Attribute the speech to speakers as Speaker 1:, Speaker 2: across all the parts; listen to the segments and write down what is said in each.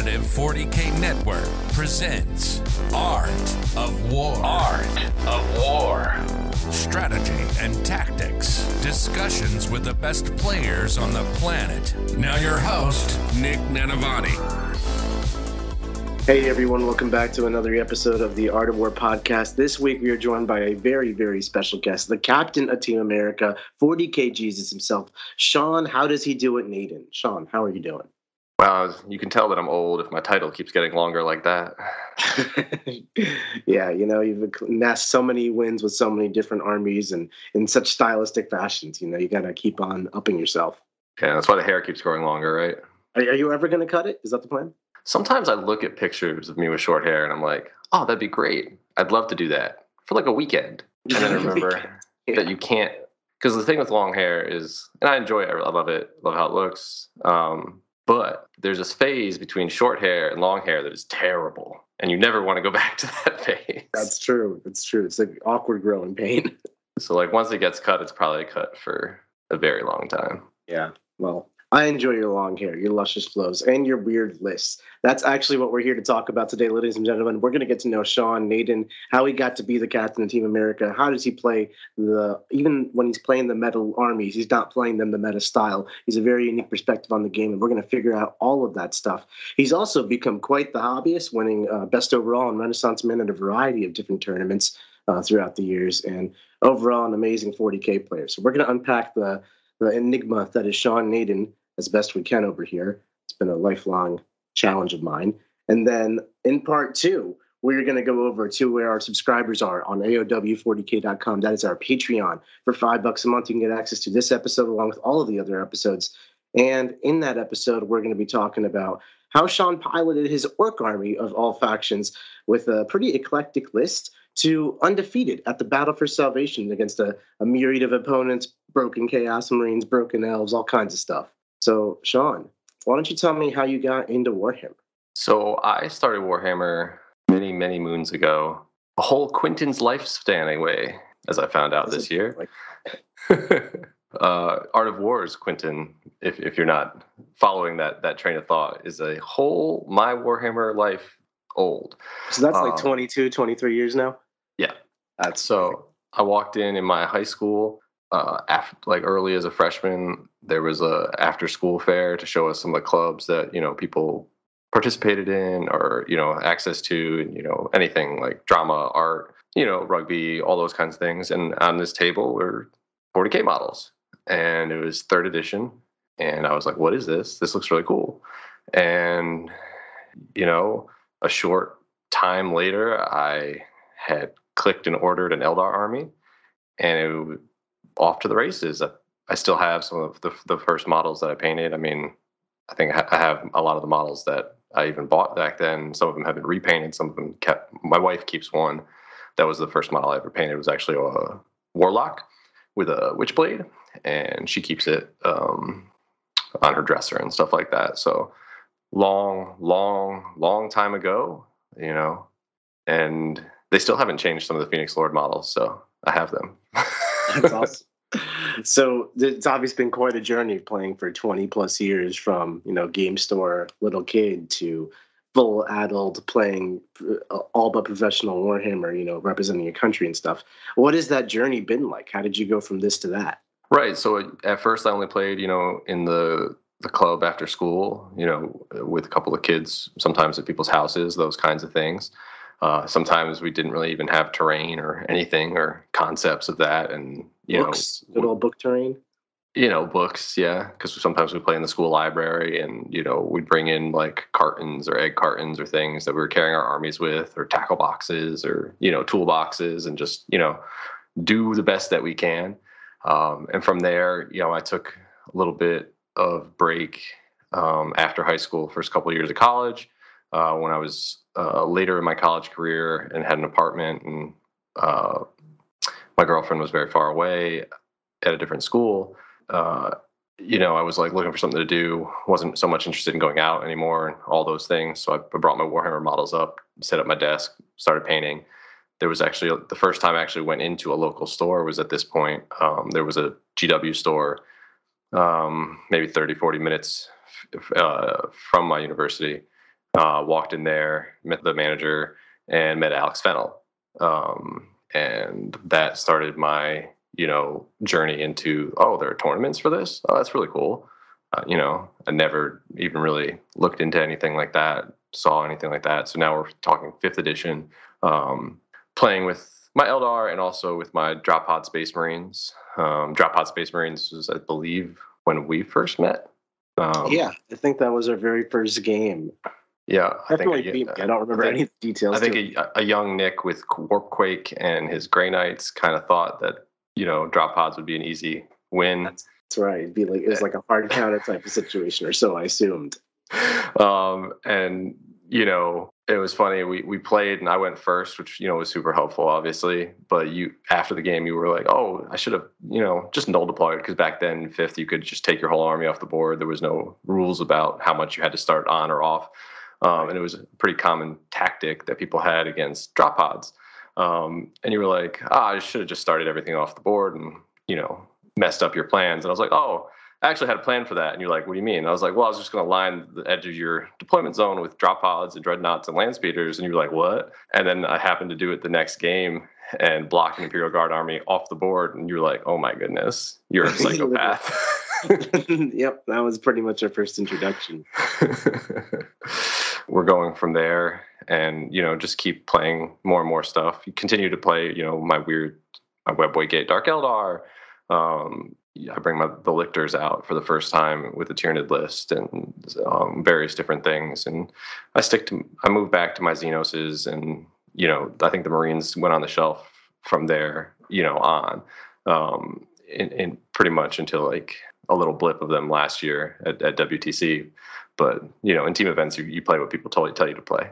Speaker 1: Alternative 40K Network presents Art of War. Art of War. Strategy and tactics. Discussions with the best players on the planet. Now your host, Nick Nanavati.
Speaker 2: Hey everyone, welcome back to another episode of the Art of War podcast. This week we are joined by a very, very special guest, the captain of Team America, 40K Jesus himself, Sean. How does he do it, Nayden? Sean, how are you doing?
Speaker 3: Wow, you can tell that I'm old if my title keeps getting longer like that.
Speaker 2: Yeah, you know, you've amassed so many wins with so many different armies and in such stylistic fashions. You know, you got to keep on upping yourself.
Speaker 3: Yeah, that's why the hair keeps growing longer, right?
Speaker 2: Are you ever going to cut it? Is that the plan?
Speaker 3: Sometimes I look at pictures of me with short hair and I'm like, oh, that'd be great. I'd love to do that for like a weekend. And then I remember that you can't, because the thing with long hair is, and I enjoy it, I love it, love how it looks. But there's this phase between short hair and long hair that is terrible. And you never want to go back to that phase.
Speaker 2: That's true. It's true. It's like awkward growing pain.
Speaker 3: So like once it gets cut, it's probably cut for a very long time.
Speaker 2: Yeah. Well, I enjoy your long hair, your luscious flows, and your weird lists. That's actually what we're here to talk about today, ladies and gentlemen. We're going to get to know Sean, Nayden, how he got to be the captain of Team America. How does he play even when he's playing the meta armies, he's not playing them the meta style. He's a very unique perspective on the game, and we're going to figure out all of that stuff. He's also become quite the hobbyist, winning best overall and Renaissance Man at a variety of different tournaments throughout the years, and overall an amazing 40K player. So we're going to unpack the enigma that is Sean Nayden as best we can over here. It's been a lifelong challenge of mine. And then in part two, we're going to go over to where our subscribers are on AOW40K.com. That is our Patreon. For $5 a month, you can get access to this episode along with all of the other episodes. And in that episode, we're going to be talking about how Sean piloted his orc army of all factions with a pretty eclectic list to undefeated at the Battle for Salvation against a myriad of opponents, broken Chaos Marines, broken Elves, all kinds of stuff. So, Sean, why don't you tell me how you got into Warhammer? So
Speaker 3: I started Warhammer many, many moons ago, a whole Quentin's lifespan away, as I found out this year. Art of Wars, Quentin, if you're not following that train of thought, is a whole my Warhammer life old.
Speaker 2: So that's like 22, 23 years now?
Speaker 3: Yeah.
Speaker 2: That's
Speaker 3: so I walked in my high school. After, like early as a freshman, there was a after school fair to show us some of the clubs that, you know, people participated in or, you know, access to, and, you know, anything like drama, art, you know, rugby, all those kinds of things. And on this table were 40K models, and it was 3rd edition. And I was like, what is this? This looks really cool. And, you know, a short time later, I had clicked and ordered an Eldar army, and it off to the races. I still have some of the first models that I painted. I mean, I think I have a lot of the models that I even bought back then. Some of them have been repainted. Some of them kept. My wife keeps one. That was the first model I ever painted. It was actually a Warlock with a Witchblade, and she keeps it on her dresser and stuff like that. So long time ago, you know, and they still haven't changed some of the Phoenix Lord models, so I have them.
Speaker 2: That's awesome. So it's obviously been quite a journey playing for 20 plus years, from, you know, game store little kid to full adult playing all but professional Warhammer, you know, representing your country and stuff. What has that journey been like? How did you go from this to that?
Speaker 3: Right. So at first I only played, you know, in the club after school, you know, with a couple of kids, sometimes at people's houses, those kinds of things. Sometimes we didn't really even have terrain or anything or concepts of that. And, you
Speaker 2: books, good old book terrain.
Speaker 3: You know, books, yeah, because sometimes we play in the school library, and, you know, we'd bring in like cartons or egg cartons or things that we were carrying our armies with, or tackle boxes or, you know, toolboxes, and just, you know, do the best that we can. And from there, you know, I took a little bit of break after high school, first couple of years of college, when I was later in my college career and had an apartment, and my girlfriend was very far away at a different school. You know, I was like looking for something to do, wasn't so much interested in going out anymore and all those things. So I brought my Warhammer models up, set up my desk, started painting. There was actually the first time I actually went into a local store was at this point. There was a GW store, maybe 30, 40 minutes from my university. Walked in there, met the manager, and met Alex Fennell. And that started my, journey into, oh, there are tournaments for this? Oh, that's really cool. I never even really looked into anything like that, saw anything like that. So now we're talking 5th edition, playing with my Eldar and also with my Drop Pod Space Marines. Drop Pod Space Marines was, I believe, when we first met.
Speaker 2: Yeah, I think that was our very first game.
Speaker 3: Yeah,
Speaker 2: I don't remember any details.
Speaker 3: I think a young Nick with Warpquake and his Grey Knights kind of thought that, drop pods would be an easy win.
Speaker 2: That's right. It was like a hard counter type of situation, or so I assumed.
Speaker 3: And it was funny. We played, and I went first, which was super helpful, obviously. But after the game, you were like, "Oh, I should have, just null deployed," because back then, 5th, you could just take your whole army off the board. There was no rules about how much you had to start on or off. And it was a pretty common tactic that people had against drop pods. And you were like, I should have just started everything off the board and, messed up your plans. And I was like, oh, I actually had a plan for that. And you're like, what do you mean? And I was like, well, I was just going to line the edge of your deployment zone with drop pods and dreadnoughts and land speeders. And you were like, what? And then I happened to do it the next game and block an Imperial Guard army off the board. And you were like, oh my goodness, you're a psychopath.
Speaker 2: Yep, that was pretty much our first introduction.
Speaker 3: We're going from there and, just keep playing more and more stuff. You continue to play, my Webboy Gate Dark Eldar. I bring the lictors out for the first time with the Tyranid list and various different things. And I moved back to my Xenoses and, I think the Marines went on the shelf from there, on, in pretty much until like a little blip of them last year at WTC. But, in team events, you play what people tell you to play.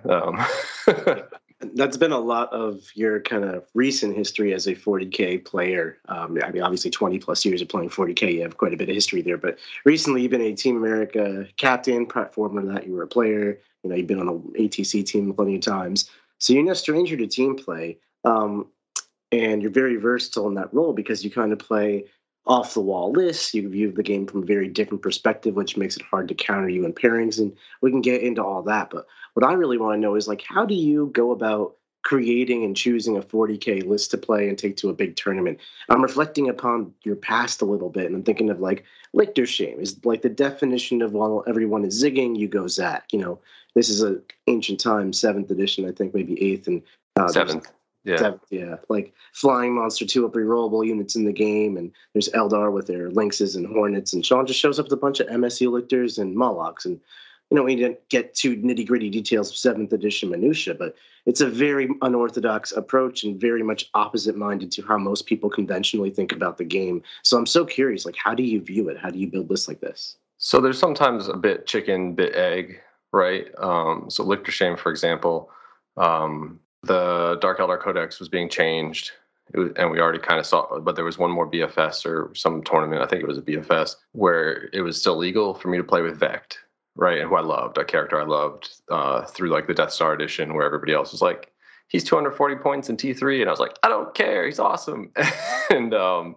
Speaker 2: That's been a lot of your kind of recent history as a 40K player. Obviously 20 plus years of playing 40K, you have quite a bit of history there. But recently you've been a Team America captain, platformer that you were a player. You've been on the ATC team plenty of times. So you're no stranger to team play. And you're very versatile in that role because you kind of play off the wall lists. You view the game from a very different perspective, which makes it hard to counter you in pairings. And we can get into all that. But what I really want to know is, like, how do you go about creating and choosing a 40K list to play and take to a big tournament? I'm reflecting upon your past a little bit, and I'm thinking of like Lictor Shame is like the definition of, while everyone is zigging, you go Zach. This is an ancient time, 7th edition, I think maybe 8th and
Speaker 3: 7th. Yeah.
Speaker 2: 7th, yeah. Like flying monster 2-up rerollable units in the game, and there's Eldar with their Lynxes and Hornets, and Sean just shows up with a bunch of MSU lictors and Molochs, and we didn't get to nitty-gritty details of 7th edition minutia, but it's a very unorthodox approach and very much opposite-minded to how most people conventionally think about the game. So I'm so curious, like, how do you view it? How do you build lists like this?
Speaker 3: So there's sometimes a bit chicken, bit egg, right? So Lictor Shame, for example, the Dark Eldar Codex was being changed, and we already kind of saw, but there was one more BFS or some tournament, I think it was a BFS, where it was still legal for me to play with Vect, right? And who I loved, a character I loved through like the Death Star edition, where everybody else was like, he's 240 points in T3. And I was like, I don't care, he's awesome. And so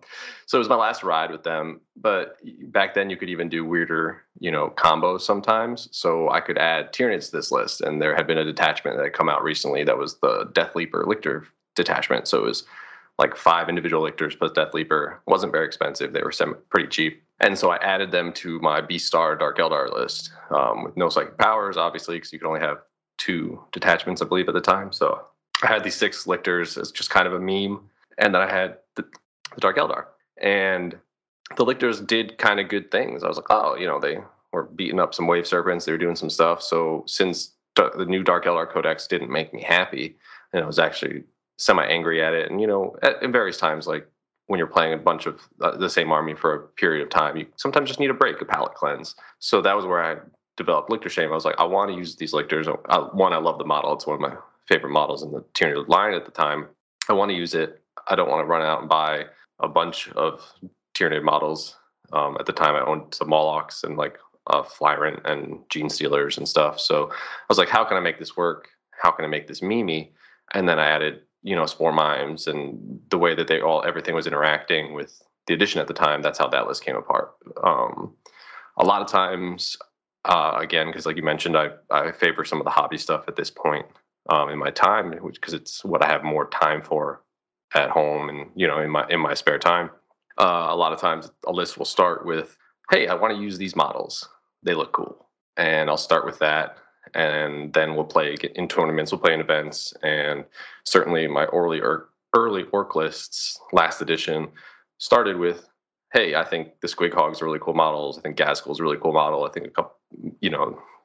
Speaker 3: it was my last ride with them. But back then you could even do weirder, combos sometimes. So I could add Tyranids to this list. And there had been a detachment that had come out recently that was the Death Leaper Lictor detachment. So it was like 5 individual lictors plus Death Leaper. Wasn't very expensive. They were pretty cheap. And so I added them to my B-Star Dark Eldar list with no psychic powers, obviously, because you could only have 2 detachments, I believe, at the time. So I had these 6 lictors as just kind of a meme. And then I had the Dark Eldar. And the lictors did kind of good things. I was like, oh, they were beating up some wave serpents. They were doing some stuff. So since the new Dark Eldar Codex didn't make me happy, and I was actually semi-angry at it. And, at various times, like when you're playing a bunch of the same army for a period of time, you sometimes just need a break, a palate cleanse. So that was where I developed Lictor Shame. I was like, I want to use these lictors. One, I love the model. It's one of my favorite models in the Tyranid line at the time. I want to use it. I don't want to run out and buy a bunch of Tyranid models. At the time, I owned some Molochs and like Flyrant and Gene Stealers and stuff. So I was like, how can I make this work? How can I make this memey? And then I added, Spore Mimes and the way that everything was interacting with the edition at the time. That's how that list came apart. A lot of times Again, because like you mentioned, I favor some of the hobby stuff at this point in my time, because it's what I have more time for at home and in my spare time. A lot of times, a list will start with, "Hey, I want to use these models. They look cool," and I'll start with that. And then we'll play in tournaments, we'll play in events, and certainly my early orc lists, last edition, started with, "Hey, I think the Squig Hogs are really cool models. I think Gaskell's a really cool model. I think a couple,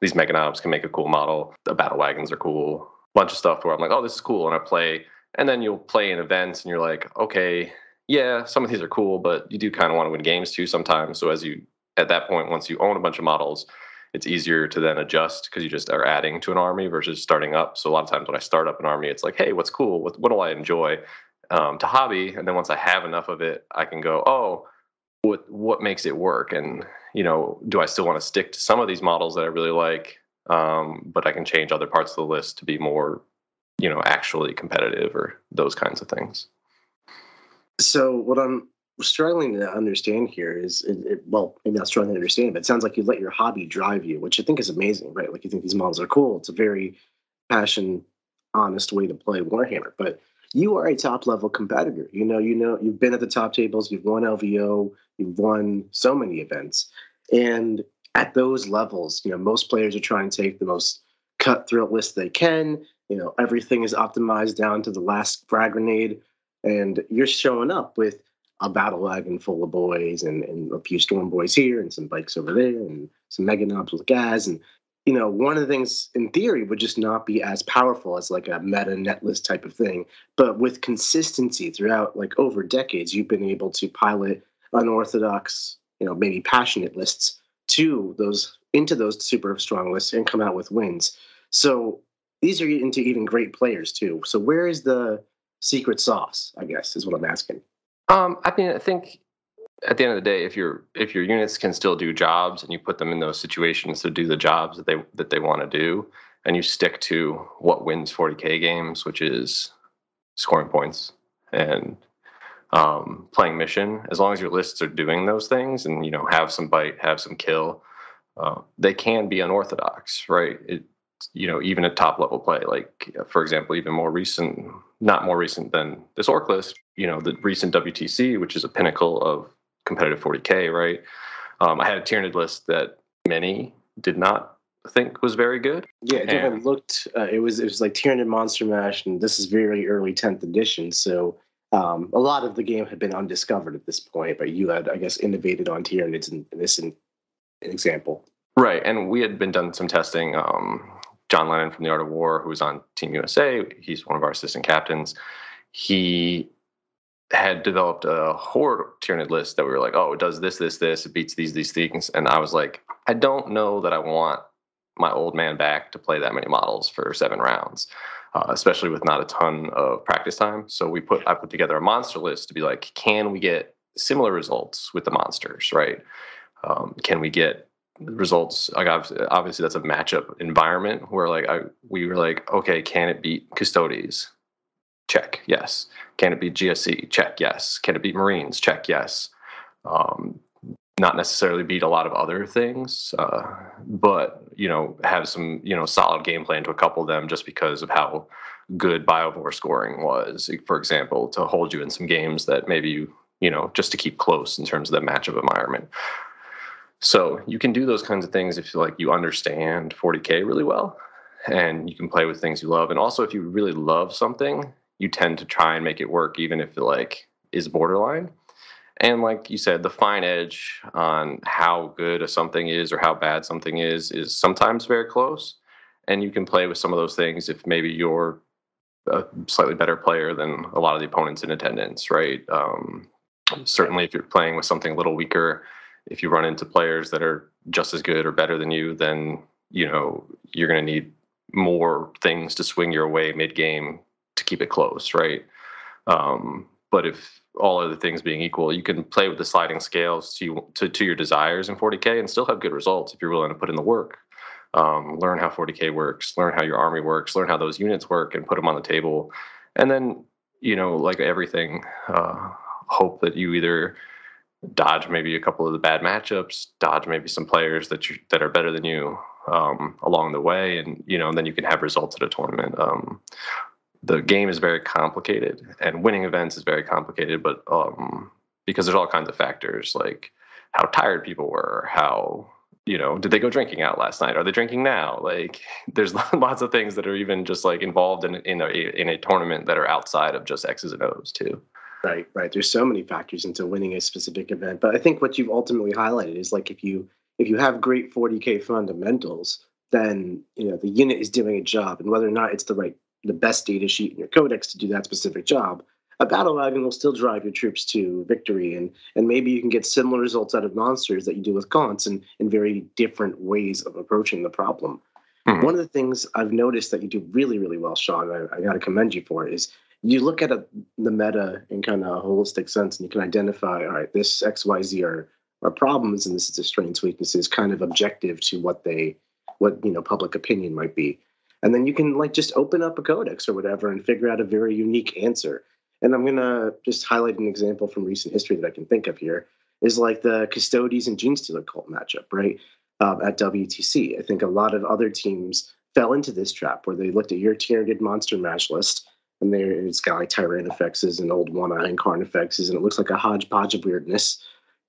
Speaker 3: these Meganobs can make a cool model. The Battle Wagons are cool." Bunch of stuff where I'm like, "Oh, this is cool," and I play. And then you'll play in events, and you're like, "Okay, yeah, some of these are cool, but you do kind of want to win games too sometimes." So at that point, once you own a bunch of models, it's easier to then adjust because you just are adding to an army versus starting up. So a lot of times when I start up an army, it's like, "Hey, what's cool? What do I enjoy?" To hobby, and then once I have enough of it, I can go, "Oh, what makes it work?" And do I still want to stick to some of these models that I really like, but I can change other parts of the list to be more, actually competitive or those kinds of things.
Speaker 2: So what I'm struggling to understand here is, well, maybe not struggling to understand, but it sounds like you let your hobby drive you, which I think is amazing, right? Like, you think these models are cool. It's a very passion, honest way to play Warhammer. But you are a top level competitor. You've been at the top tables. You've won LVO. You've won so many events, and at those levels, most players are trying to take the most cutthroat list they can. Everything is optimized down to the last frag grenade, and you're showing up with a battle wagon full of boys and a few storm boys here and some bikes over there and some meganobs with gas. And one of the things in theory would just not be as powerful as like a meta net list type of thing, but with consistency throughout, like, over decades, you've been able to pilot unorthodox, maybe passionate lists into those super strong lists and come out with wins. So these are into even great players too. So where is the secret sauce, I guess, is what I'm asking.
Speaker 3: I think at the end of the day, if your units can still do jobs and you put them in those situations to do the jobs that they want to do, and you stick to what wins 40K games, which is scoring points and playing mission, as long as your lists are doing those things and have some bite, have some kill, they can be unorthodox, right? Even at top level play, like, for example, even not more recent than this orc list, the recent WTC, which is a pinnacle of competitive 40K, right? I had a Tyranid list that many did not think was very good.
Speaker 2: Yeah, it definitely looked, it was like Tyranid Monster Mash, and this is very early 10th edition, so a lot of the game had been undiscovered at this point, but you had, I guess, innovated on Tyranids in this an example.
Speaker 3: Right, and we had been done some testing. John Lennon from The Art of War, who was on Team USA, he's one of our assistant captains. He had developed a horde Tyranid list that we were like, "Oh, it does this, it beats these things." And I was like, I don't know that I want my old man back to play that many models for 7 rounds, especially with not a ton of practice time. So I put together a monster list to be like, can we get similar results with the monsters, right? Can we get results? Like, obviously that's a matchup environment where we were like, okay, can it beat Custodes? Check, yes. Can it beat GSC? Check, yes. Can it beat Marines? Check, yes. Not necessarily beat a lot of other things, but have some solid game plan to a couple of them, just because of how good Biovore scoring was, for example, to hold you in some games that maybe just to keep close in terms of the matchup environment. So you can do those kinds of things if you understand 40K really well, and you can play with things you love. And also, if you really love something, you tend to try and make it work, even if it is borderline. And like you said, the fine edge on how good something is or how bad something is sometimes very close. And you can play with some of those things if maybe you're a slightly better player than a lot of the opponents in attendance, right? Certainly, if you're playing with something a little weaker, if you run into players that are just as good or better than you, then you're going to need more things to swing your way mid-game to keep it close, right? But if all other things being equal, you can play with the sliding scales to your desires in 40K and still have good results if you're willing to put in the work. Learn how 40K works, learn how your army works, learn how those units work, and put them on the table. And then, like everything, hope that you either dodge maybe a couple of the bad matchups, dodge maybe some players that are better than you along the way, and and then you can have results at a tournament. The game is very complicated, and winning events is very complicated, but because there's all kinds of factors like how tired people were, how did they go drinking out last night? Are they drinking now? Like, there's lots of things that are even just like involved in a tournament that are outside of just X's and O's too.
Speaker 2: Right. There's so many factors into winning a specific event, but I think what you've ultimately highlighted is like if you have great 40K fundamentals, then the unit is doing a job, and whether or not it's the best data sheet in your codex to do that specific job, a battle wagon will still drive your troops to victory, and maybe you can get similar results out of monsters that you do with gaunts in very different ways of approaching the problem. Mm-hmm. One of the things I've noticed that you do really, really well, Sean, I got to commend you for it, is you look at the meta in kind of a holistic sense, and you can identify, all right, this XYZ are problems, and this is the strengths, weaknesses, kind of objective to what public opinion might be. And then you can just open up a codex or whatever and figure out a very unique answer. And I'm going to just highlight an example from recent history that I can think of here is like the Custodes and Genestealer cult matchup, right? At WTC. I think a lot of other teams fell into this trap where they looked at your Tyranid monster match list, and it's got like Tyrannifexes and old one-eye and Carnifexes, and it looks like a hodgepodge of weirdness.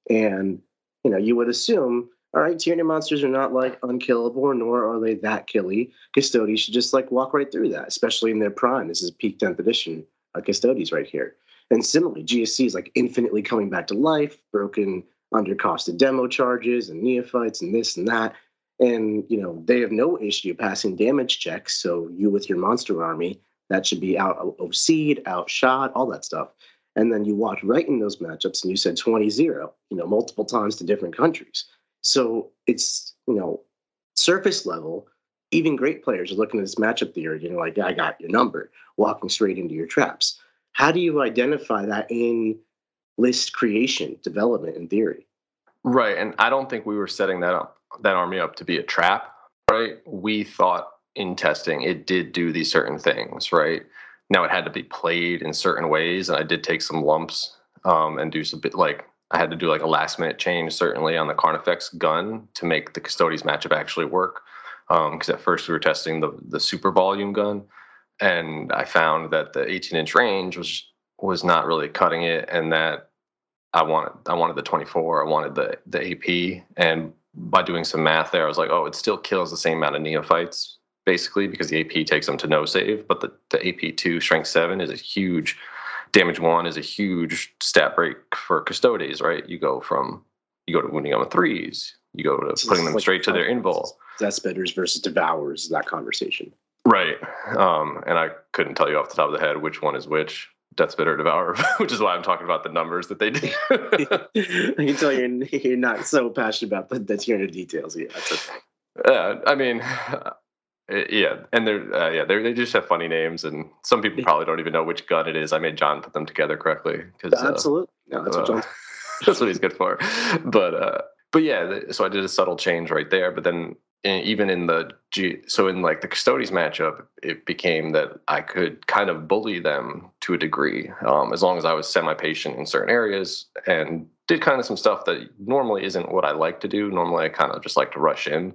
Speaker 2: And, you would assume, all right, Tyranid monsters are not like unkillable, nor are they that killy. Custodes should just walk right through that, especially in their prime. This is peak 10th edition Custodes right here. And similarly, GSC is infinitely coming back to life, broken undercosted demo charges and neophytes and this and that. And, they have no issue passing damage checks. So you with your monster army, that should be out OC'd, outshot, all that stuff. And then you walked right in those matchups and you said 20-0, multiple times to different countries. So it's, surface level, even great players are looking at this matchup theory, I got your number, walking straight into your traps. How do you identify that in list creation, development, and theory?
Speaker 3: Right, and I don't think we were setting that army up to be a trap, right? We thought in testing it did do these certain things, right? Now it had to be played in certain ways, and I did take some lumps and do some bit I had to do a last minute change certainly on the Carnifex gun to make the Custodes matchup actually work. Because at first we were testing the super volume gun, and I found that the 18-inch range was not really cutting it, and that I wanted the 24, I wanted the AP, and by doing some math there, I was like, oh, it still kills the same amount of neophytes basically because the AP takes them to no save, but the AP2 strength 7 is a huge damage 1 is a huge stat break for Custodes, right? You go to wounding them with 3s, you go to putting them straight to their invul.
Speaker 2: Deathspitters versus Devourers, that conversation.
Speaker 3: Right. And I couldn't tell you off the top of the head which one is which, Deathspitter or Devourer, which is why I'm talking about the numbers that they do.
Speaker 2: I can tell you're not so passionate about the Tyranid details. Yeah, that's okay.
Speaker 3: I mean, yeah, and they just have funny names, and some people probably don't even know which gun it is. I made John put them together correctly.
Speaker 2: Absolutely. No, that's what John.
Speaker 3: That's what he's good for. But yeah, so I did a subtle change right there. But then even in the the Custodes matchup, it became that I could kind of bully them to a degree, as long as I was semi-patient in certain areas and did kind of some stuff that normally isn't what I like to do. Normally, I kind of just like to rush in.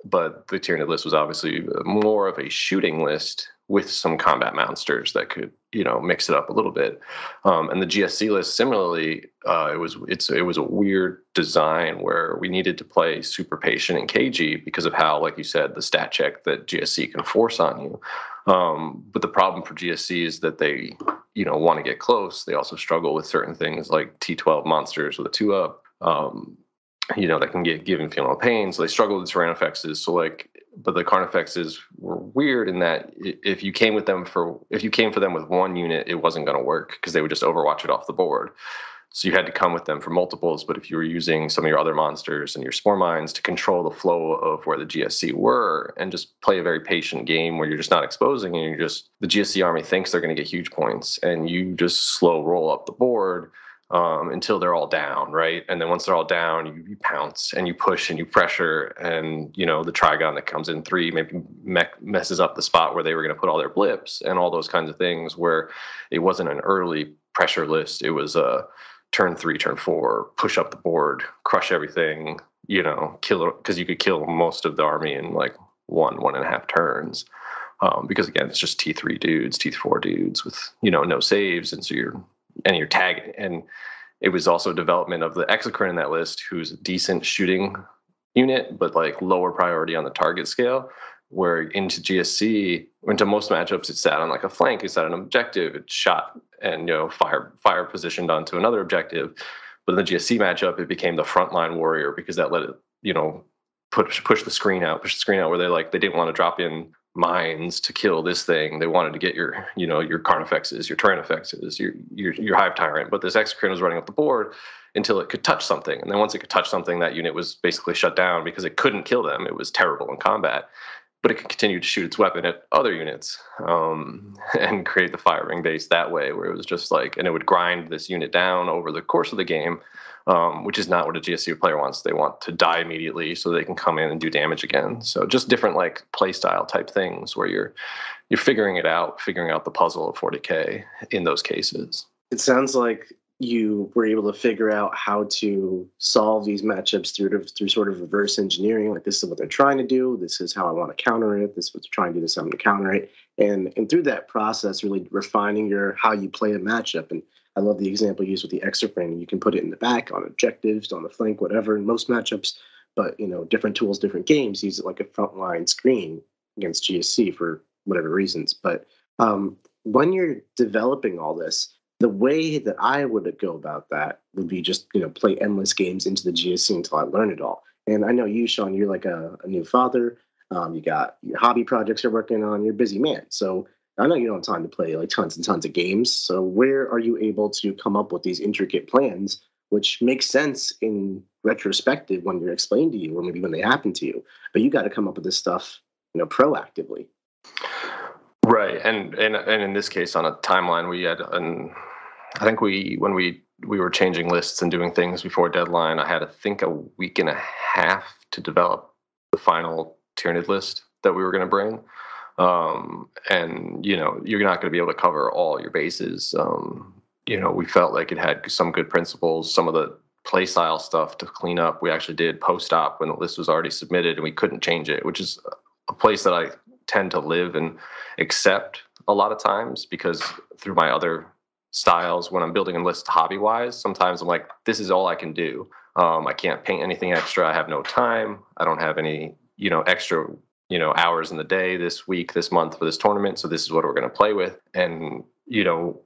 Speaker 3: But the Tyranid list was obviously more of a shooting list with some combat monsters that could, mix it up a little bit. And the GSC list, similarly, it was a weird design where we needed to play super patient in KG because of how, like you said, the stat check that GSC can force on you. But the problem for GSC is that they, want to get close. They also struggle with certain things like T12 monsters with a 2-up. That can get given feeling pain. So they struggle with Tyrannifexes. But the Carnifexes were weird in that if you came for them with one unit, it wasn't going to work because they would just overwatch it off the board. So you had to come with them for multiples. But if you were using some of your other monsters and your Spore Mines to control the flow of where the GSC were and just play a very patient game where you're just not exposing and the GSC army thinks they're going to get huge points and you just slow roll up the board until they're all down, right? And then once they're all down, you pounce and you push and you pressure, and the Trigon that comes in 3 maybe messes up the spot where they were going to put all their blips and all those kinds of things. Where it wasn't an early pressure list; it was turn 3, turn 4, push up the board, crush everything, kill, because you could kill most of the army in like 1.5 turns. Because again, it's just T3 dudes, T4 dudes with, no saves. And so you're tagging. And it was also development of the exocrine in that list, who's a decent shooting unit, but like lower priority on the target scale, where into GSC, into most matchups, it sat on like a flank, it sat on an objective, it shot and, fire positioned onto another objective. But in the GSC matchup, it became the frontline warrior, because that let it, push the screen out where they didn't want to drop in mines to kill this thing. They wanted to get your Carnifexes, your Tyrannifexes, your Hive Tyrant. But this exocrine was running up the board until it could touch something. And then once it could touch something, that unit was basically shut down because it couldn't kill them. It was terrible in combat. But it could continue to shoot its weapon at other units and create the firing base that way, where it was just like, and it would grind this unit down over the course of the game, which is not what a GSU player wants. They want to die immediately so they can come in and do damage again. So just different like play style type things where you're figuring out the puzzle of 40K in those cases.
Speaker 2: It sounds like you were able to figure out how to solve these matchups through sort of reverse engineering. Like, this is what they're trying to do. This is how I want to counter it. This is what they're trying to do. This is how I'm going to counter it. And through that process, really refining how you play a matchup. And I love the example you used with the exocrine. You can put it in the back, on objectives, on the flank, whatever, in most matchups. But, different tools, different games use it like a frontline screen against GSC for whatever reasons. But when you're developing all this, the way that I would go about that would be just, play endless games into the GSC until I learn it all. And I know you, Sean, you're like a new father. You got your hobby projects you're working on. You're a busy man. So I know you don't have time to play like tons and tons of games. So where are you able to come up with these intricate plans, which makes sense in retrospective when they're explained to you, or maybe when they happen to you? But you got to come up with this stuff, proactively.
Speaker 3: Right. And in this case, on a timeline, we had I think when we were changing lists and doing things before deadline, I had, I think, a week and a half to develop the final Tyranid list that we were going to bring. And, you're not going to be able to cover all your bases. We felt like it had some good principles, some of the play style stuff to clean up. We actually did post-op when the list was already submitted and we couldn't change it, which is a place that I tend to live and accept a lot of times, because through my other styles, when I'm building a list hobby-wise, sometimes I'm like, this is all I can do. I can't paint anything extra. I have no time. I don't have any, extra, hours in the day this week, this month for this tournament. So this is what we're going to play with. And,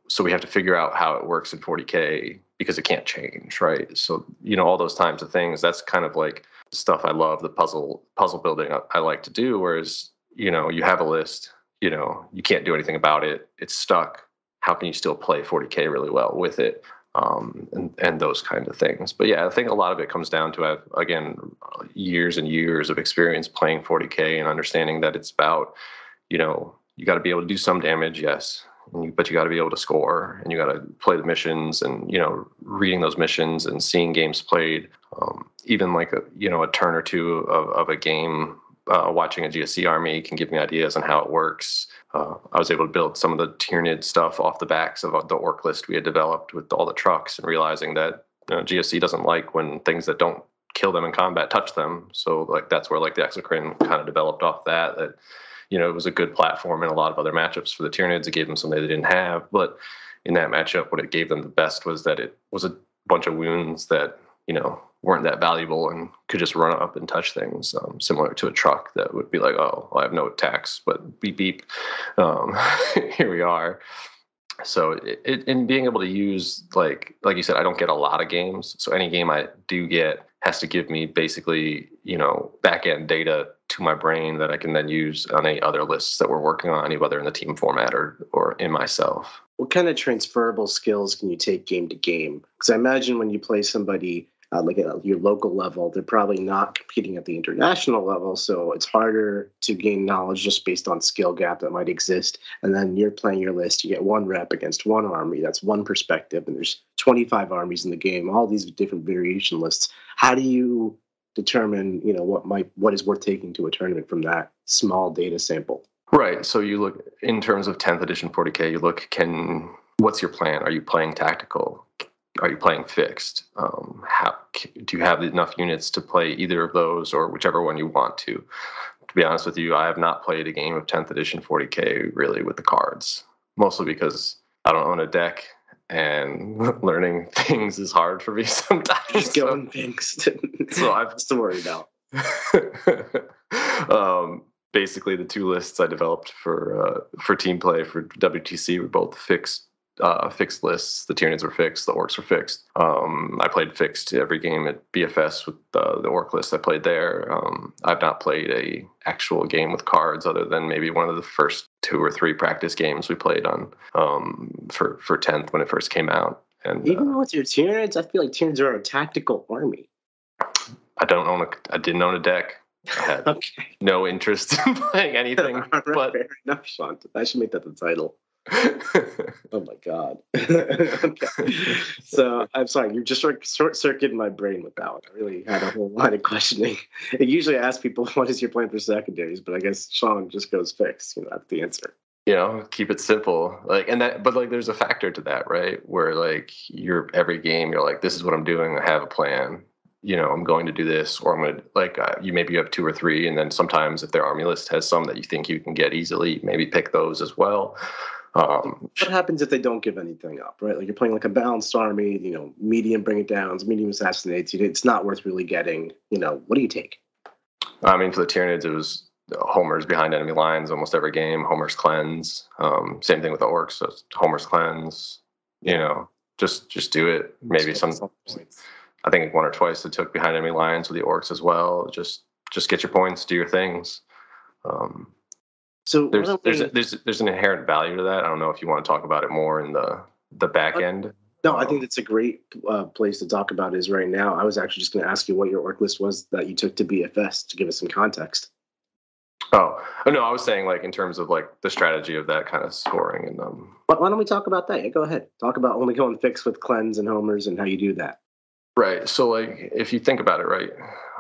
Speaker 3: so we have to figure out how it works in 40K because it can't change, right? So, all those types of things, that's kind of like stuff I love, the puzzle building I like to do. Whereas, you have a list, you can't do anything about it. It's stuck. How can you still play 40K really well with it? And those kind of things. But yeah, I think a lot of it comes down to, again, years and years of experience playing 40K and understanding that it's about, you got to be able to do some damage, yes, but you got to be able to score, and you got to play the missions, and, reading those missions and seeing games played, even like a turn or two of a game. Watching a GSC army can give me ideas on how it works. I was able to build some of the Tyranid stuff off the backs of the orc list we had developed with all the trucks, and realizing that GSC doesn't like when things that don't kill them in combat touch them. So like that's where like the exocrine kind of developed off that it was a good platform in a lot of other matchups for the Tyranids. It gave them something they didn't have, but in that matchup, what it gave them the best was that it was a bunch of wounds that weren't that valuable and could just run up and touch things, similar to a truck that would be like, oh, well, I have no attacks, but beep, beep. Here we are. So in being able to use, like you said, I don't get a lot of games. So any game I do get has to give me basically, back-end data to my brain that I can then use on any other lists that we're working on, whether in the team format or in myself.
Speaker 2: What kind of transferable skills can you take game to game? Because I imagine when you play somebody like at your local level, they're probably not competing at the international level, so it's harder to gain knowledge just based on skill gap that might exist. And then you're playing your list, you get one rep against one army, that's one perspective, and there's 25 armies in the game, all these different variation lists. How do you determine, what is worth taking to a tournament from that small data sample?
Speaker 3: Right. So you look in terms of 10th edition 40K, you look, what's your plan? Are you playing tactical? are you playing fixed? Do you have enough units to play either of those or whichever one you want to? To be honest with you, I have not played a game of 10th edition 40K really with the cards, mostly because I don't own a deck and learning things is hard for me sometimes.
Speaker 2: Just going fixed.
Speaker 3: So I've
Speaker 2: to worry about.
Speaker 3: Basically, the two lists I developed for team play for WTC were both fixed lists. The Tyranids were fixed, the Orcs were fixed. I played fixed every game at BFS with the Orc list I played there. I've not played a actual game with cards other than maybe one of the first 2 or 3 practice games we played on for 10th when it first came out. And
Speaker 2: even with your Tyranids, I feel like Tyranids are a tactical army.
Speaker 3: I didn't own a deck. I had no interest in playing anything. But
Speaker 2: fair enough, Sean. I should make that the title. Oh my god. Okay. So I'm sorry, you just short-circuited my brain with that one. I really had a whole line of questioning. I usually ask people, what is your plan for secondaries? But I guess Sean just goes fixed. That's the answer.
Speaker 3: Keep it simple. But there's a factor to that, right? Where every game you're like, this is what I'm doing. I have a plan. I'm going to do this, or I'm going to maybe you have 2 or 3, and then sometimes if their army list has some that you think you can get easily, maybe pick those as well.
Speaker 2: What happens if they don't give anything up, right? Like you're playing like a balanced army, medium bring it downs, medium assassinates. It's not worth really getting. What do you take?
Speaker 3: I mean, for the Tyranids, it was homers behind enemy lines almost every game. Homers cleanse. Same thing with the Orcs. So homers cleanse. Just do it. Maybe some. I think 1 or twice it took behind enemy lines with the Orcs as well. Just get your points, do your things. So there's an inherent value to that. I don't know if you want to talk about it more in the back end.
Speaker 2: No, I think that's a great place to talk about is right now. I was actually just going to ask you what your Orc list was that you took to BFS to give us some context.
Speaker 3: Oh no, I was saying in terms of the strategy of that kind of scoring and
Speaker 2: Why don't we talk about that? Yeah, go ahead. Talk about only going fixed with cleanse and homers and how you do that.
Speaker 3: Right. So if you think about it, right,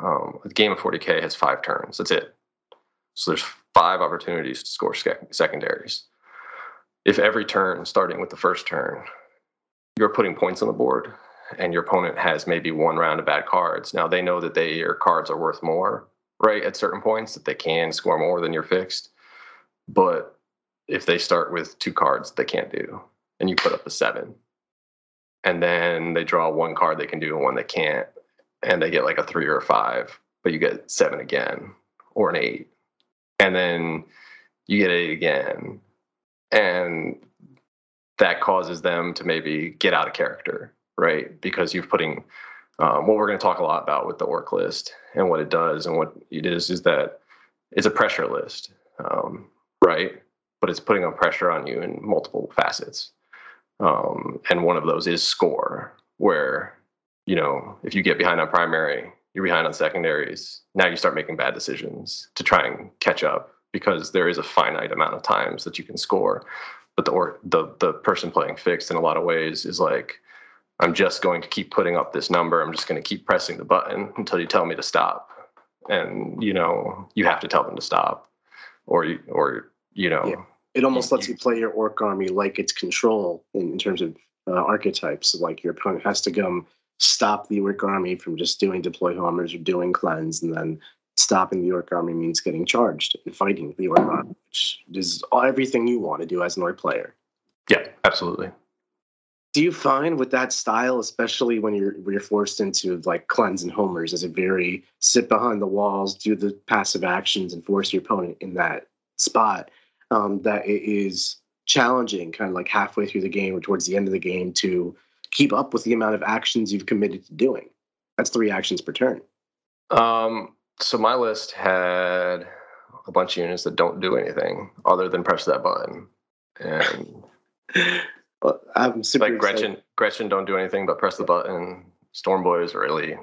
Speaker 3: a game of 40K has 5 turns. That's it. So there's 5 opportunities to score secondaries. If every turn, starting with the first turn, you're putting points on the board and your opponent has maybe 1 round of bad cards. Now they know that your cards are worth more, right, at certain points, that they can score more than your fixed. But if they start with 2 cards they can't do, and you put up a 7, and then they draw 1 card they can do and 1 they can't, and they get a 3 or a 5, but you get 7 again, or an 8. And then you get 8 again, and that causes them to maybe get out of character, right? Because you're putting what we're going to talk a lot about with the Orc list and what it does and what it is that it's a pressure list, right? But it's putting pressure on you in multiple facets. And one of those is score, where, if you get behind on primary, you're behind on secondaries. Now you start making bad decisions to try and catch up, because there is a finite amount of times that you can score. But the person playing fixed in a lot of ways is I'm just going to keep putting up this number. I'm just going to keep pressing the button until you tell me to stop. And, you have to tell them to stop, or. Yeah.
Speaker 2: It almost lets you play your Orc army like it's control in terms of archetypes. Your opponent has to stop the Orc army from just doing deploy homers or doing cleanse, and then stopping the Orc army means getting charged and fighting the Orc army, which is everything you want to do as an Orc player.
Speaker 3: Yeah, absolutely.
Speaker 2: Do you find with that style, especially when you're forced into cleanse and homers, as a very sit behind the walls, do the passive actions, and force your opponent in that spot, that it is challenging kind of halfway through the game or towards the end of the game to keep up with the amount of actions you've committed to doing? That's 3 actions per turn.
Speaker 3: So my list had a bunch of units that don't do anything other than press that button. And
Speaker 2: well, I'm super
Speaker 3: Gretchen don't do anything but press the button. Storm Boys are really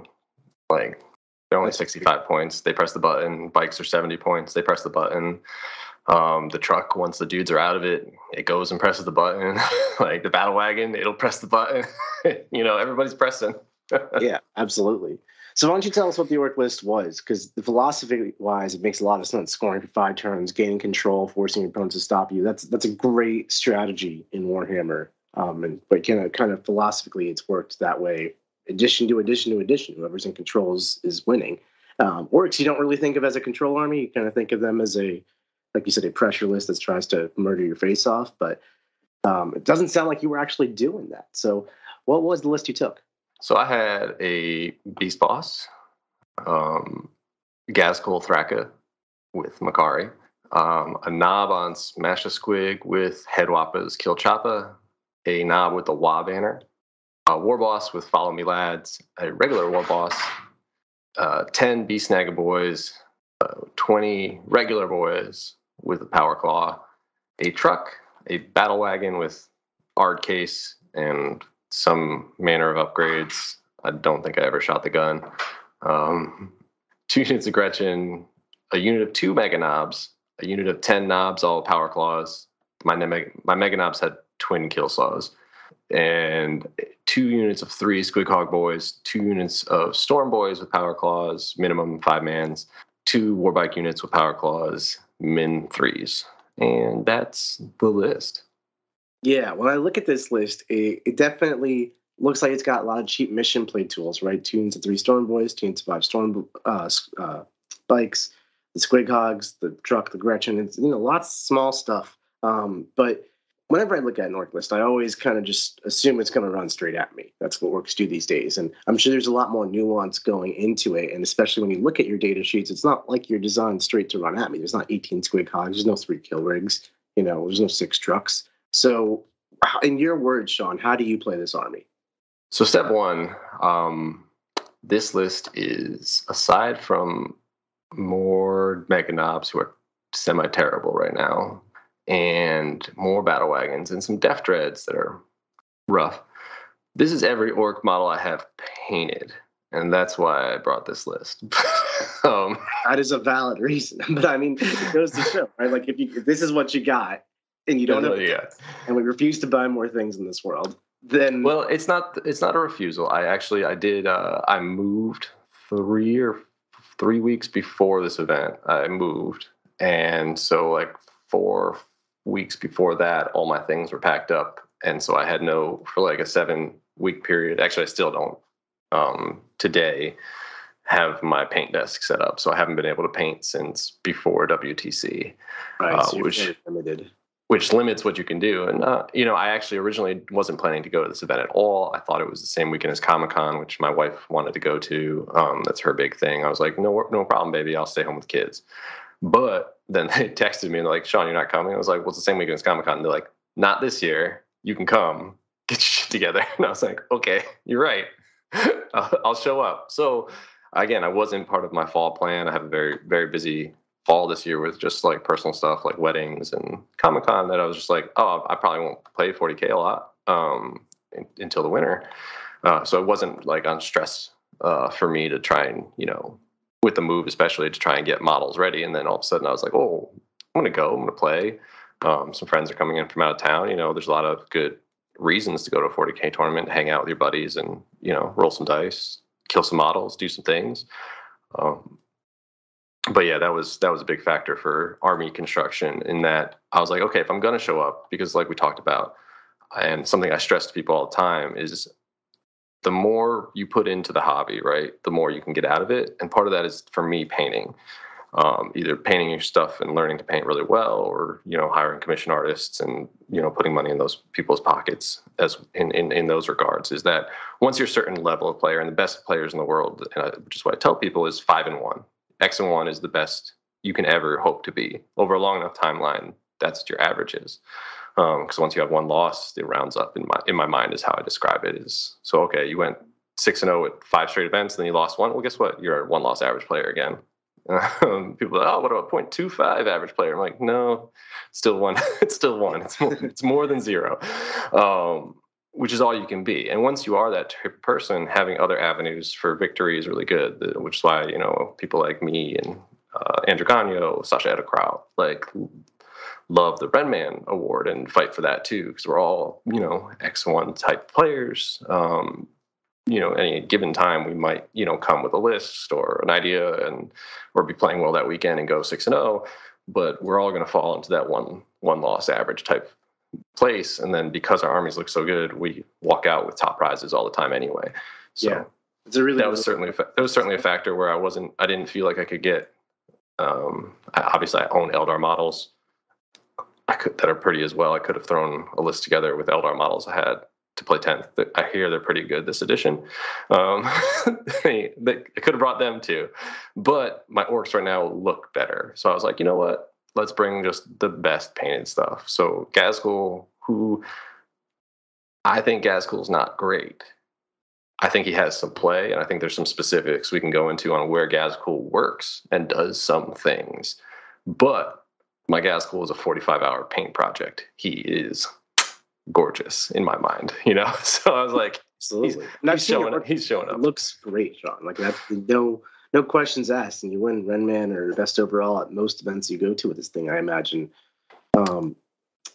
Speaker 3: they're only 65 points. They press the button. Bikes are 70 points. They press the button. The truck, once the dudes are out of it, it goes and presses the button. The battle wagon, it'll press the button. Everybody's pressing.
Speaker 2: Yeah, absolutely. So why don't you tell us what the Orc list was? Because the philosophy-wise, it makes a lot of sense. Scoring for 5 turns, gaining control, forcing your opponent to stop you. That's a great strategy in Warhammer. But kind of philosophically, it's worked that way. Addition to addition to addition. Whoever's in control is winning. Orcs, you don't really think of as a control army. You kind of think of them as like you said, a pressure list that tries to murder your face off. But it doesn't sound like you were actually doing that. So what was the list you took?
Speaker 3: So I had a Beast Boss, Gazkul Thraka with Makari, a Nob on Smash a Squig with Headwappa's Kill Choppa, a Nob with the Wa banner, a War Boss with Follow Me Lads, a regular War Boss, 10 Beast Snagga Boys, 20 regular boys with a Power Claw, a truck, a Battle Wagon with Ard Case, and some manner of upgrades. I don't think I ever shot the gun. 2 units of Gretchen, a unit of 2 Mega Knobs, a unit of 10 Knobs, all Power Claws. My Mega Knobs had twin Kill Saws. And 2 units of 3 Squig Hog Boys, 2 units of Storm Boys with Power Claws, minimum 5 mans, 2 Warbike units with Power Claws, min 3s. And that's the list.
Speaker 2: Yeah, when I look at this list, it definitely looks like it's got a lot of cheap mission play tools, right? 2 units of 3 Storm Boys, 2 units of 5 Storm Bikes, the Squig Hogs, the truck, the Gretchen. It's, lots of small stuff. But whenever I look at an orc list, I always kind of just assume it's going to run straight at me. That's what orcs do these days. And I'm sure there's a lot more nuance going into it. And especially when you look at your data sheets, it's not like you're designed straight to run at me. There's not 18 Squig Hogs. There's no 3 kill rigs. There's no 6 trucks. So in your words, Sean, how do you play this army?
Speaker 3: So step 1, this list is, aside from more Mega Knobs who are semi-terrible right now, and more Battle Wagons and some Def Dreads that are rough, this is every orc model I have painted. And that's why I brought this list.
Speaker 2: That is a valid reason. But I mean, it goes to show, right? Like if this is what you got, and you don't have, and we refuse to buy more things in this world, then
Speaker 3: it's not a refusal. I moved 3 weeks before this event. I moved, and so like 4 weeks before that, all my things were packed up, and so I had for like a 7-week period. Actually, I still don't. Today, have my paint desk set up, so I haven't been able to paint since before WTC,
Speaker 2: right? So you're limited.
Speaker 3: Which limits what you can do. And, I actually originally wasn't planning to go to this event at all. I thought it was the same weekend as Comic-Con, which my wife wanted to go to. That's her big thing. I was like, no problem, baby. I'll stay home with kids. But then they texted me and they're like, Sean, you're not coming? I was like, well, it's the same weekend as Comic-Con. And they're like, not this year. You can come. Get your shit together. And I was like, okay, you're right. I'll show up. So, again, I wasn't part of my fall plan. I have a very, very busy fall this year with just like personal stuff like weddings and Comic-Con that I was just like, I probably won't play 40K a lot until the winter. So it wasn't like on stress for me to try and, with the move especially, to try and get models ready. And then all of a sudden I was like, I'm going to go. I'm going to play. Some friends are coming in from out of town. There's a lot of good reasons to go to a 40K tournament, hang out with your buddies and, roll some dice, kill some models, do some things. But yeah, that was a big factor for army construction, in that I was like, okay, if I'm going to show up, because like we talked about, and something I stress to people all the time is the more you put into the hobby, right, the more you can get out of it. And part of that is, for me, painting, either painting your stuff and learning to paint really well, or, hiring commission artists and, putting money in those people's pockets as in those regards, is that once you're a certain level of player, and the best players in the world, which is what I tell people, is 5-1. X and 1 is the best you can ever hope to be over a long enough timeline. That's what your average is. Because once you have 1 loss, it rounds up in my mind is how I describe it. Is so, okay, you went 6-0 at 5 straight events, and then you lost 1. Well, guess what? You're a 1 loss average player again. People are like, what about 0.25 average player? I'm like, no, still 1. It's still 1. It's more than 0. Which is all you can be. And once you are that type of person, having other avenues for victory is really good, which is why, people like me and Andrew Gagno, Sasha Edekraut, love the Renman Award and fight for that too, because we're all, X1 type players. Any given time we might, come with a list or an idea or be playing well that weekend and go 6-0, but we're all going to fall into that one loss average type place, and then because our armies look so good, we walk out with top prizes all the time anyway. So
Speaker 2: Yeah, it's a really
Speaker 3: that was certainly a factor where I didn't feel like I could get. Obviously, I own Eldar models. That are pretty as well. I could have thrown a list together with Eldar models I had to play 10th. I hear they're pretty good this edition. I could have brought them too, but my orcs right now look better. So I was like, you know what? Let's bring just the best painted stuff. So Gazgul, who I think Gazgul's not great. I think he has some play, and I think there's some specifics we can go into on where Gazgul works and does some things. But my Gazgul is a 45-hour paint project. He is gorgeous in my mind, So I was like,
Speaker 2: absolutely.
Speaker 3: He's showing up.
Speaker 2: It looks great, Sean. Like that's no questions asked, and you win Renman or best overall at most events you go to with this thing, I imagine.
Speaker 3: I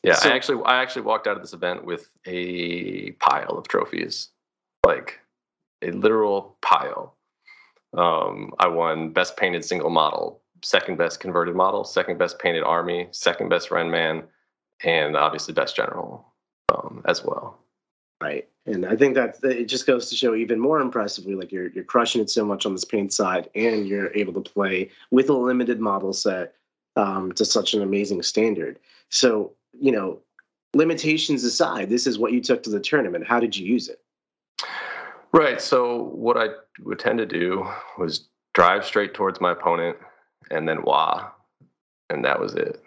Speaker 3: actually walked out of this event with a pile of trophies, like a literal pile. I won best painted single model, second best converted model, second best painted army, second best Renman, and obviously best general as well.
Speaker 2: Right. And I think that it just goes to show even more impressively, like you're crushing it so much on this paint side, and you're able to play with a limited model set to such an amazing standard. So, limitations aside, this is what you took to the tournament. How did you use it?
Speaker 3: Right. So what I would tend to do was drive straight towards my opponent and then wah, and that was it.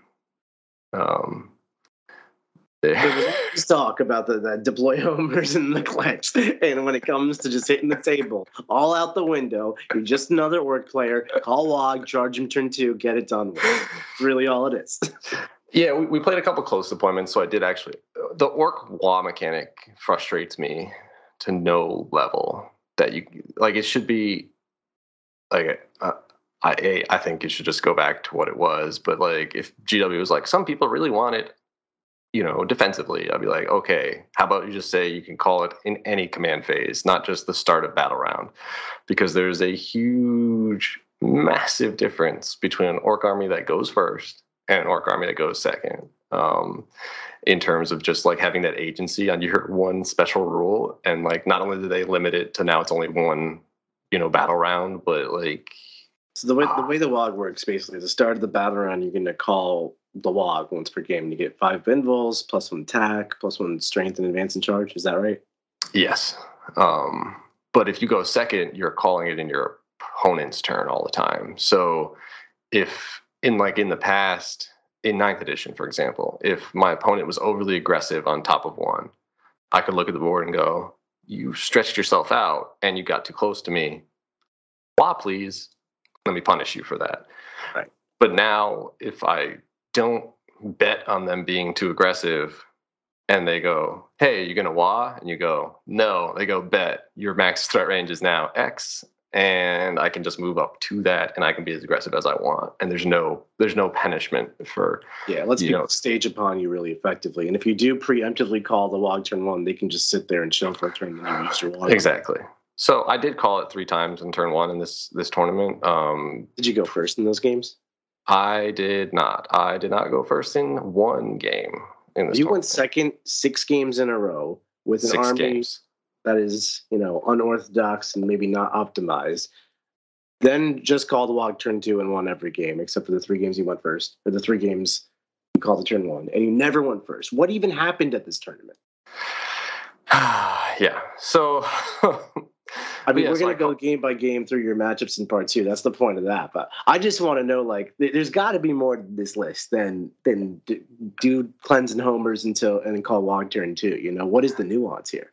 Speaker 2: Let's talk about the deploy homers and the clutch. And when it comes to just hitting the table, all out the window, you're just another orc player. Call log, charge him turn 2, get it done with. It's really all it is.
Speaker 3: Yeah, we played a couple close deployments, so I did actually. The orc wah mechanic frustrates me to no level that you like. It should be like I think it should just go back to what it was. But like, if GW was like, some people really want it, defensively, I'd be like, okay, how about you just say you can call it in any command phase, not just the start of battle round, because there's a huge, massive difference between an orc army that goes first and an orc army that goes second. In terms of just like having that agency on your one special rule, and like not only do they limit it to now it's only one, battle round, but like.
Speaker 2: So the way the WOG works, basically, at the start of the battle round, you're going to call the WOG once per game. You get 5 invuls, +1 attack, +1 strength and advance and charge. Is that right?
Speaker 3: Yes. But if you go second, you're calling it in your opponent's turn all the time. So if in the past, in 9th edition, for example, if my opponent was overly aggressive on top of 1, I could look at the board and go, you stretched yourself out and you got too close to me. Wah, please. Let me punish you for that.
Speaker 2: Right.
Speaker 3: But now, if I don't bet on them being too aggressive, and they go, hey, you're going to wah? And you go, no. They go, bet. Your max threat range is now X, and I can just move up to that, and I can be as aggressive as I want. And there's no punishment for...
Speaker 2: Yeah, let's stage upon you really effectively. And if you do preemptively call the WOG turn 1, they can just sit there and chill for a turn and you use your WOG.
Speaker 3: Exactly. So I did call it 3 times in turn 1 in this tournament.
Speaker 2: Did you go first in those games?
Speaker 3: I did not. I did not go first in 1 game in this tournament.
Speaker 2: You went second 6 games in a row with an army that is, unorthodox and maybe not optimized. Then just call the WOG turn 2 and won every game, except for the 3 games you went first, or the 3 games you called the turn 1, and you never went first. What even happened at this tournament?
Speaker 3: Yeah. So...
Speaker 2: we're going to go game by game through your matchups in part 2. That's the point of that. But I just want to know, there's got to be more to this list than do cleanse and homers and then call WOG turn 2. What is the nuance here?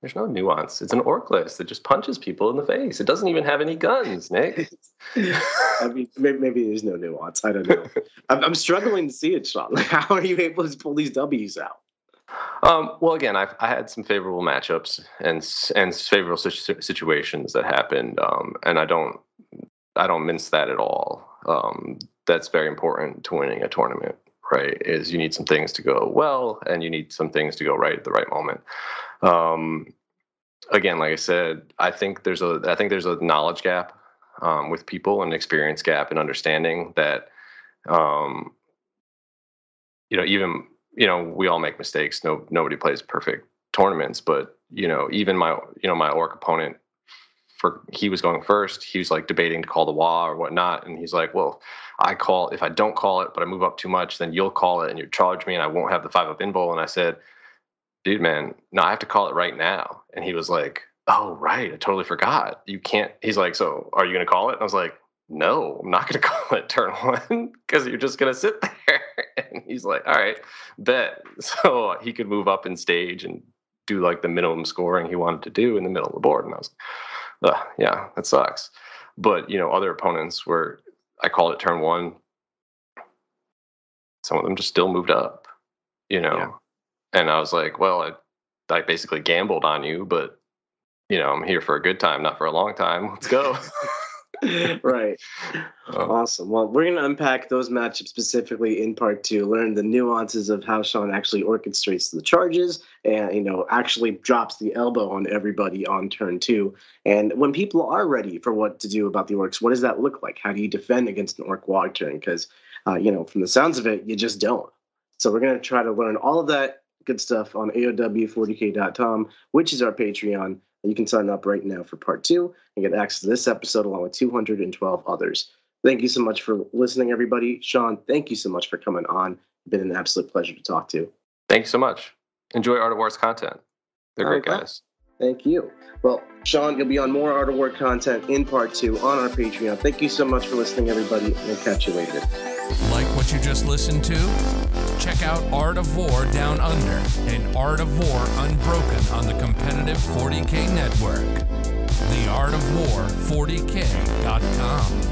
Speaker 3: There's no nuance. It's an orc list that just punches people in the face. It doesn't even have any guns, Nick.
Speaker 2: I mean, maybe there's no nuance. I don't know. I'm struggling to see it, Sean. How are you able to pull these W's out?
Speaker 3: Well, again, I had some favorable matchups and favorable situations that happened, and I don't mince that at all. That's very important to winning a tournament, right? Is you need some things to go well, and you need some things to go right at the right moment. Again, like I said, I think there's a knowledge gap with people, and experience gap and understanding that, even we all make mistakes. Nobody plays perfect tournaments, but even my orc opponent, he was going first. He was like debating to call the wah or whatnot, and he's like, "Well, if I don't call it, but I move up too much, then you'll call it and you charge me, and I won't have the 5-up invul." And I said, "Dude, man, no, I have to call it right now." And he was like, "Oh, right, I totally forgot. You can't." He's like, "So, are you going to call it?" And I was like, "No, I'm not going to call it turn 1 because you're just going to sit there." And he's like, "All right, bet." So he could move up in stage and do like the minimum scoring he wanted to do in the middle of the board, and I was yeah, that sucks. But other opponents where I called it turn 1, some of them just still moved up,
Speaker 2: Yeah.
Speaker 3: and I was like, well, I basically gambled on you, but I'm here for a good time, not for a long time. Let's go.
Speaker 2: Right. Awesome. Well, we're going to unpack those matchups specifically in part 2, learn the nuances of how Sean actually orchestrates the charges and, actually drops the elbow on everybody on turn 2. And when people are ready for what to do about the orcs, what does that look like? How do you defend against an orc wog turn? Because, from the sounds of it, you just don't. So we're going to try to learn all of that good stuff on AOW40k.com, which is our Patreon. You can sign up right now for part 2 and get access to this episode along with 212 others. Thank you so much for listening, everybody. Sean, thank you so much for coming on. It's been an absolute pleasure to talk to.
Speaker 3: Thank you so much. Enjoy Art of War's content. They're great guys.
Speaker 2: Thank you. Well, Sean, you'll be on more Art of War content in part 2 on our Patreon. Thank you so much for listening, everybody, and we'll catch you later.
Speaker 1: Like what you just listened to? Check out Art of War Down Under and Art of War Unbroken on the competitive 40K network. TheArtofWar40K.com.